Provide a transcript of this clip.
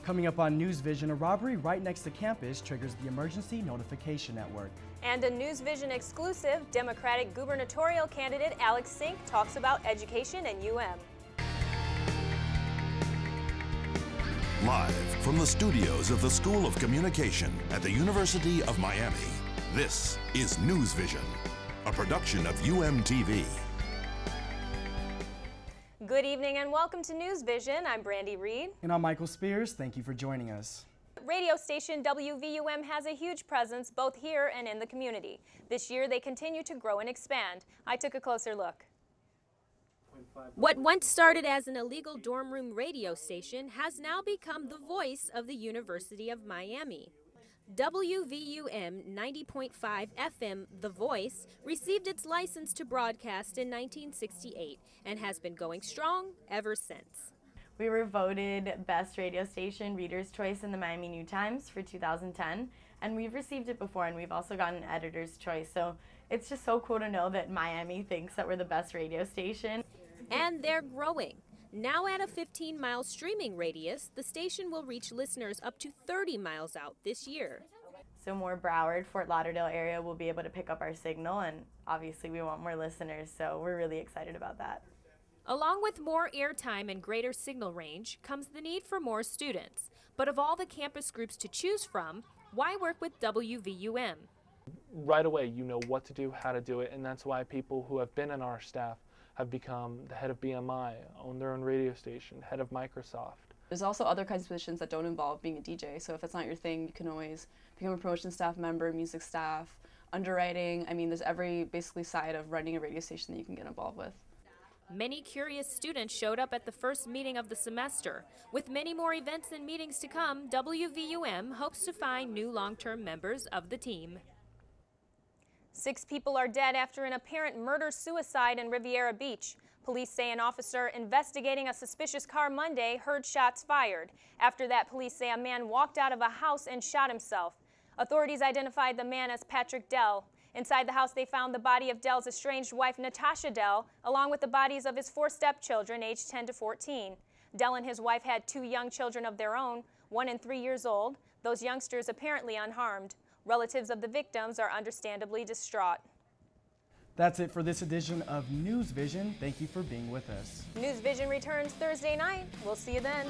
Coming up on News Vision, a robbery right next to campus triggers the emergency notification network. And a News Vision exclusive, Democratic gubernatorial candidate Alex Sink talks about education and UM. Live from the studios of the School of Communication at the University of Miami, this is News Vision, a production of UMTV. Good evening and welcome to News Vision. I'm Brandi Reed. And I'm Michael Spears. Thank you for joining us. Radio station WVUM has a huge presence both here and in the community. This year they continue to grow and expand. I took a closer look. What once started as an illegal dorm room radio station has now become the voice of the University of Miami. WVUM 90.5 FM The Voice received its license to broadcast in 1968 and has been going strong ever since. We were voted Best Radio Station Reader's Choice in the Miami New Times for 2010, and we've received it before, and we've also gotten Editor's Choice, so it's just so cool to know that Miami thinks that we're the best radio station. And they're growing. Now at a 15-mile streaming radius, the station will reach listeners up to 30 miles out this year. So more Broward, Fort Lauderdale area will be able to pick up our signal, and obviously we want more listeners, so we're really excited about that. Along with more airtime and greater signal range comes the need for more students. But of all the campus groups to choose from, why work with WVUM? Right away you know what to do, how to do it, and that's why people who have been in our staff have become the head of BMI, own their own radio station, head of Microsoft. There's also other kinds of positions that don't involve being a DJ, so if it's not your thing, you can always become a promotion staff member, music staff, underwriting. I mean, there's every basically side of running a radio station that you can get involved with. Many curious students showed up at the first meeting of the semester. With many more events and meetings to come, WVUM hopes to find new long-term members of the team. 6 people are dead after an apparent murder-suicide in Riviera Beach. Police say an officer investigating a suspicious car Monday heard shots fired. After that, police say a man walked out of a house and shot himself. Authorities identified the man as Patrick Dell. Inside the house, they found the body of Dell's estranged wife, Natasha Dell, along with the bodies of his 4 stepchildren, aged 10 to 14. Dell and his wife had 2 young children of their own, 1 and 3 years old, those youngsters apparently unharmed. Relatives of the victims are understandably distraught. That's it for this edition of News Vision. Thank you for being with us. News Vision returns Thursday night. We'll see you then.